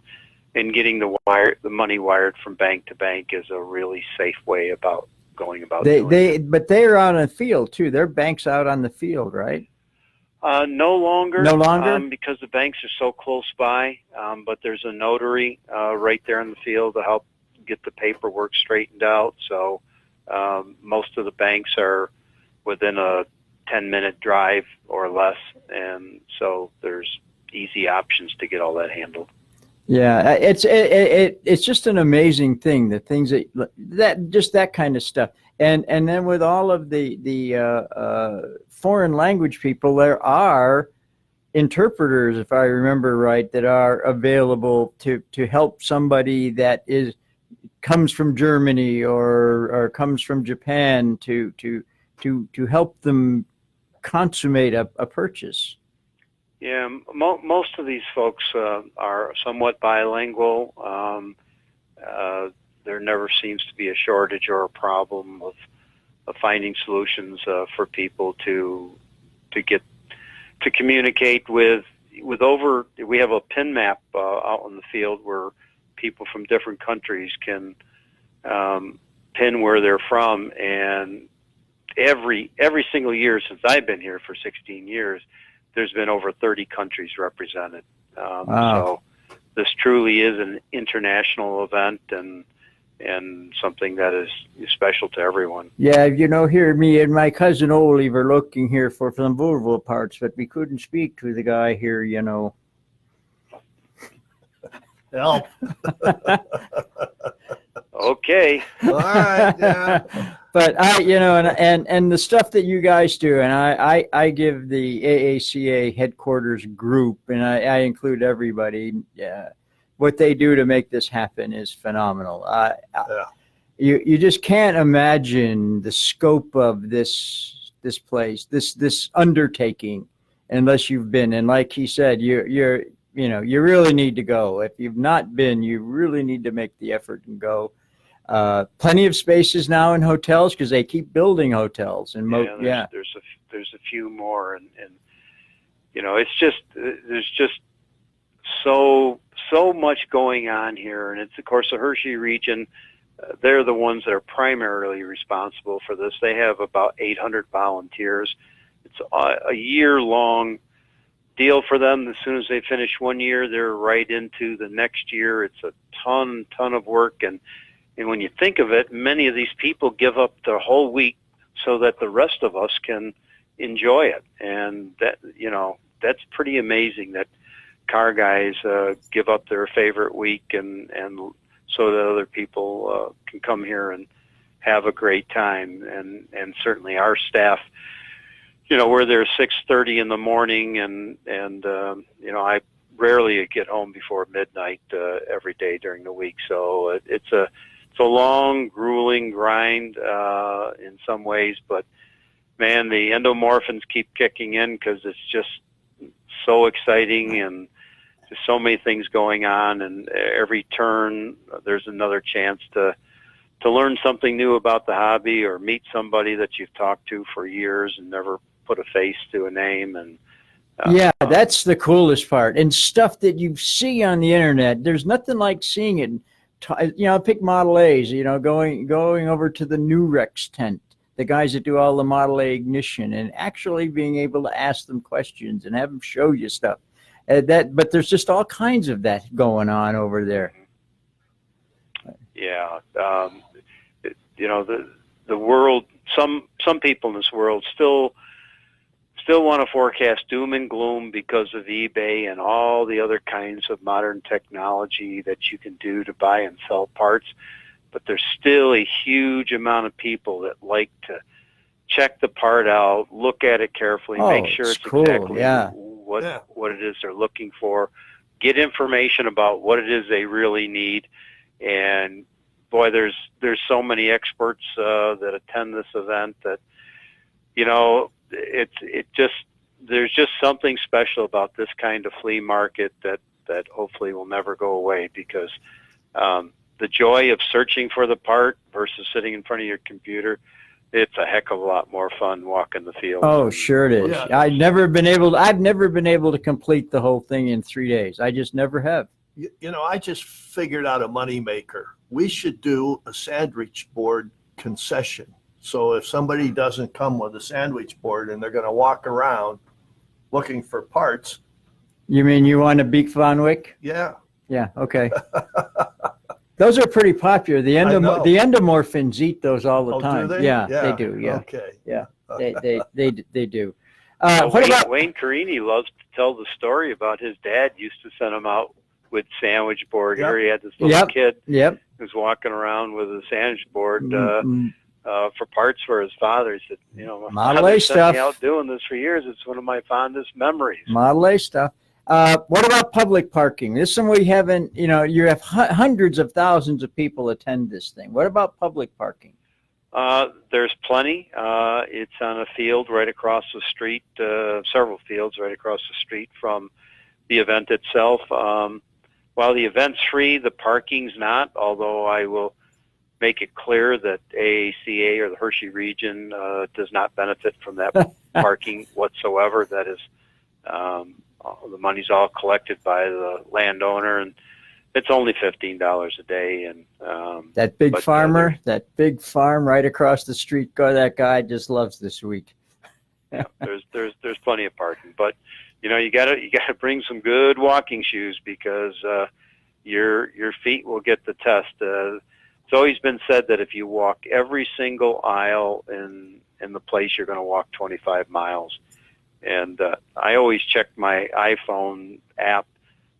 getting the money wired from bank to bank is a really safe way about going about doing it. But they're out in the field too. Their bank's out on the field, right? No longer. No longer? Because the banks are so close by. But there's a notary right there in the field to help get the paperwork straightened out. So most of the banks are within a 10-minute drive or less, and so there's easy options to get all that handled. Yeah, it's just an amazing thing, the things that kind of stuff, and then with all of the foreign language people, there are interpreters, if I remember right, that are available to help somebody that comes from Germany or comes from Japan to help them consummate a purchase. Yeah, most of these folks are somewhat bilingual. There never seems to be a shortage or a problem of finding solutions for people to get to communicate with. We have a pin map out in the field where people from different countries can pin where they're from, and every single year since I've been here for 16 years, there's been over 30 countries represented. Wow. So this truly is an international event and something that is special to everyone. Yeah, here me and my cousin Ole were looking here for some Volvo parts, but we couldn't speak to the guy here, Help. Okay. All right. Yeah. But and the stuff that you guys do, and I give the AACA headquarters group, and I include everybody. What they do to make this happen is phenomenal. You just can't imagine the scope of this place, this undertaking, unless you've been. And like he said, you really need to go. If you've not been, you really need to make the effort and go. Plenty of spaces now in hotels because they keep building hotels. And there's a few more, and it's just there's just so much going on here, and it's of course the Harshy region. They're the ones that are primarily responsible for this. They have about 800 volunteers. It's a year-long deal for them. As soon as they finish one year, they're right into the next year. It's a ton of work, and when you think of it, many of these people give up their whole week so that the rest of us can enjoy it. And that's pretty amazing that car guys give up their favorite week and so that other people can come here and have a great time. And certainly our staff, we're there 6:30 in the morning, and I rarely get home before midnight every day during the week. So it's a long, grueling grind in some ways, but man, the endomorphins keep kicking in because it's just so exciting and there's so many things going on, and every turn there's another chance to learn something new about the hobby or meet somebody that you've talked to for years and never put a face to a name. And that's the coolest part. And stuff that you see on the internet, there's nothing like seeing it. Pick Model A's, going over to the New Rex tent. the guys that do all the Model A ignition, and actually being able to ask them questions and have them show you stuff. But there's just all kinds of that going on over there. Yeah, the world. Some people in this world still want to forecast doom and gloom because of eBay and all the other kinds of modern technology that you can do to buy and sell parts. But there's still a huge amount of people that like to check the part out, look at it carefully, make sure it's cool. exactly Yeah. what it is they're looking for, get information about what it is they really need. And boy, there's so many experts that attend this event that, there's just something special about this kind of flea market that hopefully will never go away, because the joy of searching for the part versus sitting in front of your computer, it's a heck of a lot more fun walking the field. Oh, sure it is. Yeah. I've never been able to complete the whole thing in 3 days. I just never have. I just figured out a moneymaker. We should do a sandwich board concession. So if somebody doesn't come with a sandwich board and they're going to walk around looking for parts. You mean you want a Beek Von Wick? Yeah. Yeah, okay. Those are pretty popular. The endomorphins eat those all the time. Do they? Yeah, they do. Yeah. Okay. Yeah, they do. Wayne Carini loves to tell the story about his dad used to send him out with sandwich board. Here he had this little kid who's walking around with a sandwich board for parts for his father. He said, Model A stuff. Me out doing this for years. It's one of my fondest memories. Model A stuff. What about public parking? This one we haven't, you have hundreds of thousands of people attend this thing. What about public parking? There's plenty. It's on a field right across the street, several fields right across the street from the event itself. While the event's free, the parking's not, although I will make it clear that AACA or the Hershey region does not benefit from that parking whatsoever. That is, the money's all collected by the landowner, and it's only $15 a day. And that big farm right across the street, that guy just loves this week. Yeah, there's plenty of parking, but you gotta bring some good walking shoes, because your feet will get the test. It's always been said that if you walk every single aisle in the place, you're going to walk 25 miles. And I always check my iPhone app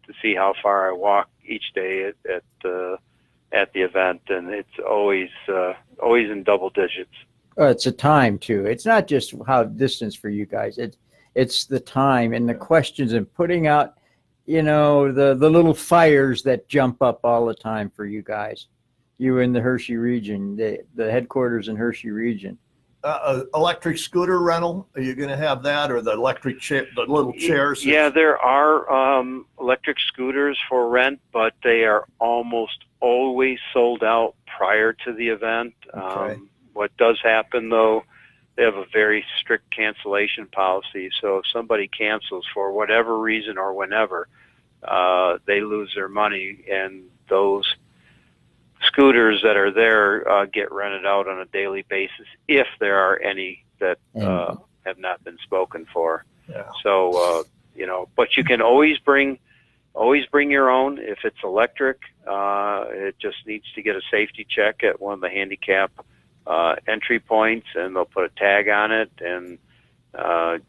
to see how far I walk each day at the event, and it's always in double digits. It's a time too. It's not just how distance for you guys. It's the time and the questions and putting out, the little fires that jump up all the time for you guys. You in the Hershey region, the headquarters in Hershey region. Electric scooter rental? Are you going to have that, or the electric chair, the little chairs? Yeah, there are electric scooters for rent, but they are almost always sold out prior to the event. Okay. What does happen, though, they have a very strict cancellation policy. So if somebody cancels for whatever reason or whenever, they lose their money, and those scooters that are there get rented out on a daily basis if there are any that have not been spoken for. Yeah. So but you can always bring your own if it's electric. It just needs to get a safety check at one of the handicap entry points, and they'll put a tag on it, and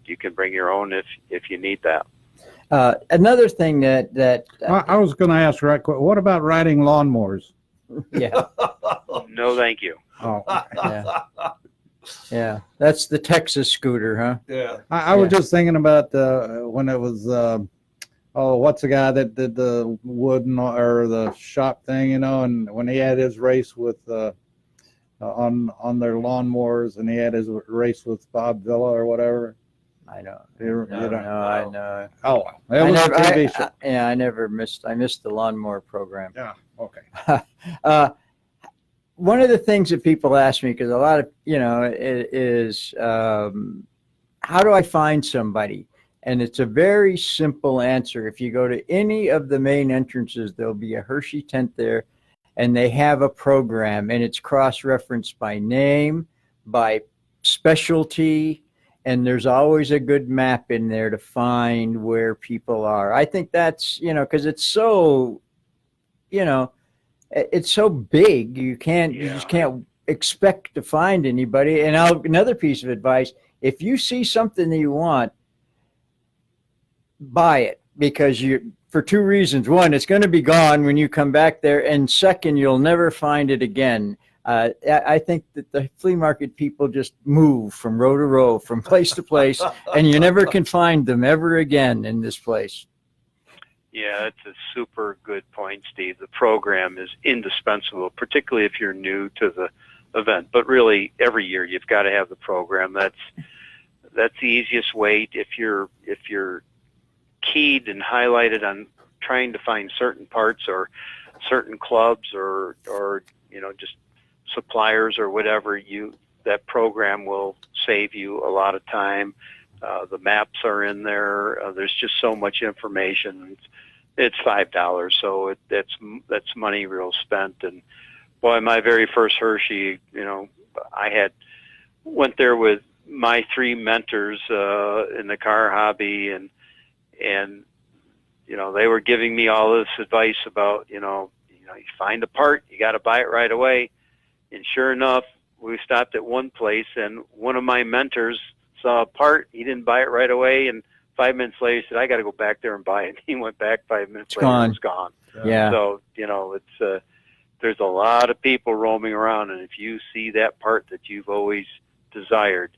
you can bring your own if you need that. Another thing that I was going to ask right quick, what about riding lawnmowers? Yeah. No, thank you. Oh, yeah. That's the Texas scooter, huh? Yeah. I was just thinking about when it was, what's the guy that did the wooden or the shop thing, and when he had his race with on their lawnmowers, and he had his race with Bob Villa or whatever. I know. I know. Oh, it was a TV show. I missed the lawnmower program. Yeah. Okay. One of the things that people ask me, because a lot of, is how do I find somebody? And it's a very simple answer. If you go to any of the main entrances, there'll be a Hershey tent there, and they have a program, and it's cross-referenced by name, by specialty, and there's always a good map in there to find where people are. I think that's, because it's so, it's so big. You just can't expect to find anybody. And another piece of advice, if you see something that you want, buy it, because for two reasons. One, it's going to be gone when you come back there, and second, you'll never find it again. I think that the flea market people just move from row to row, from place to place, and you never can find them ever again in this place. Yeah, that's a super good point, Steve. The program is indispensable, particularly if you're new to the event. But really, every year you've got to have the program. That's the easiest way. If you're keyed and highlighted on trying to find certain parts or certain clubs or just suppliers or whatever, that program will save you a lot of time. The maps are in there. There's just so much information. It's $5, so that's money real spent. And boy, my very first Hershey, I went there with my three mentors in the car hobby, and they were giving me all this advice about you find a part, you got to buy it right away. And sure enough, we stopped at one place, and one of my mentors saw a part. He didn't buy it right away, and 5 minutes later, he said, "I got to go back there and buy it." He went back 5 minutes later, and it's gone. Yeah. So it's there's a lot of people roaming around, and if you see that part that you've always desired,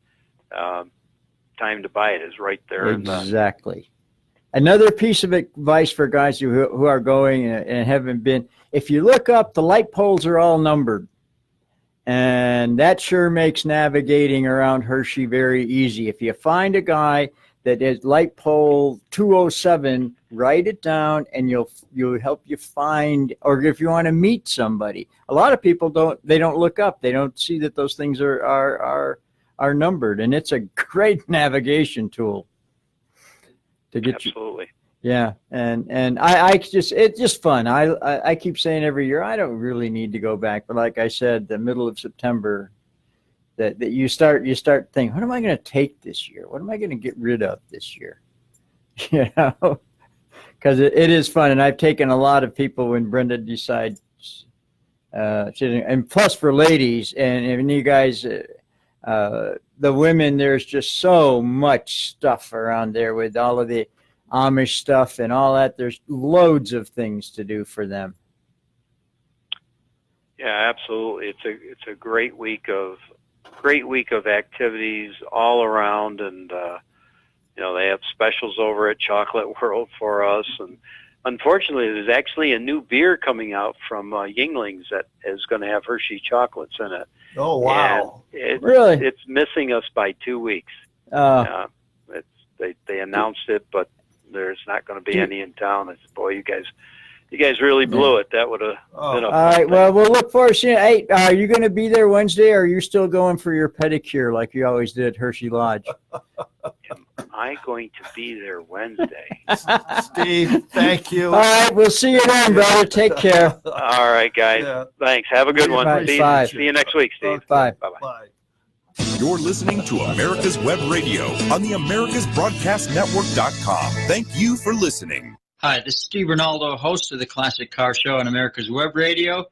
time to buy it is right there. Exactly. Another piece of advice for guys who are going and haven't been: if you look up, the light poles are all numbered. And that sure makes navigating around Hershey very easy. If you find a guy that is light pole 207, write it down, and you'll help you find, or if you want to meet somebody. A lot of people don't look up. They don't see that those things are numbered, and it's a great navigation tool to get Absolutely. Yeah, and it's just fun. I keep saying every year, I don't really need to go back, but like I said, the middle of September, that you start thinking, what am I going to take this year? What am I going to get rid of this year? Because it is fun, and I've taken a lot of people when Brenda decides, and plus for ladies, and you guys, the women, there's just so much stuff around there with all of the Amish stuff and all that. There's loads of things to do for them. Yeah, absolutely. It's a great week of activities all around, and they have specials over at Chocolate World for us. And unfortunately, there's actually a new beer coming out from Yinglings that is going to have Hershey chocolates in it. Oh wow! Really? It's missing us by 2 weeks. They announced it, but there's not going to be any in town. I said, boy, you guys really blew it. That would have been a all right. Well, we'll look forward to seeing it. Hey, are you going to be there Wednesday, or are you still going for your pedicure like you always did at Hershey Lodge? Am I going to be there Wednesday? Steve, thank you. All right, we'll see you then, brother. Take care. All right, guys. Yeah. Thanks. Have a good one. Bye. See Bye. you next week, Steve. Bye. Bye-bye. Bye. You're listening to America's Web Radio on the AmericasBroadcastNetwork.com. Thank you for listening. Hi, this is Steve Rinaldo, host of the Classic Car Show on America's Web Radio.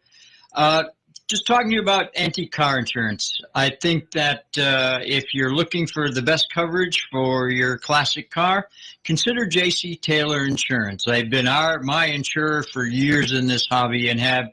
Just talking to you about antique car insurance. I think that if you're looking for the best coverage for your classic car, consider J.C. Taylor Insurance. They've been my insurer for years in this hobby and have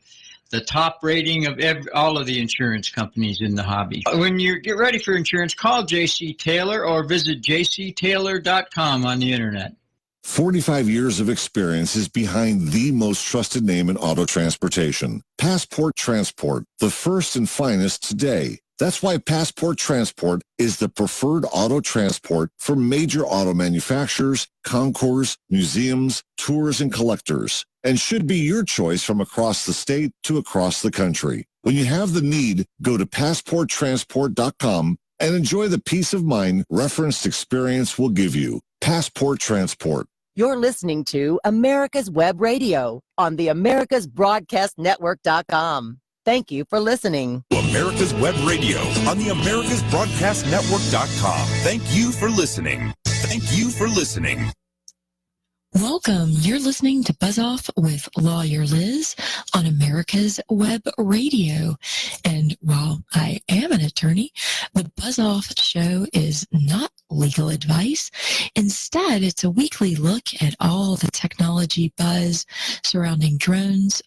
the top rating of all of the insurance companies in the hobby. When you get ready for insurance, call J.C. Taylor or visit jctaylor.com on the internet. 45 years of experience is behind the most trusted name in auto transportation, Passport Transport, the first and finest today. That's why Passport Transport is the preferred auto transport for major auto manufacturers, concours, museums, tours, and collectors, and should be your choice from across the state to across the country. When you have the need, go to PassportTransport.com and enjoy the peace of mind referenced experience will give you. Passport Transport. You're listening to America's Web Radio on the AmericasBroadcastNetwork.com. Thank you for listening. America's Web Radio on the AmericasBroadcastNetwork.com. Thank you for listening. Thank you for listening. Welcome. You're listening to Buzz Off with Lawyer Liz on America's Web Radio. And while I am an attorney, the Buzz Off show is not legal advice. Instead, it's a weekly look at all the technology buzz surrounding drones,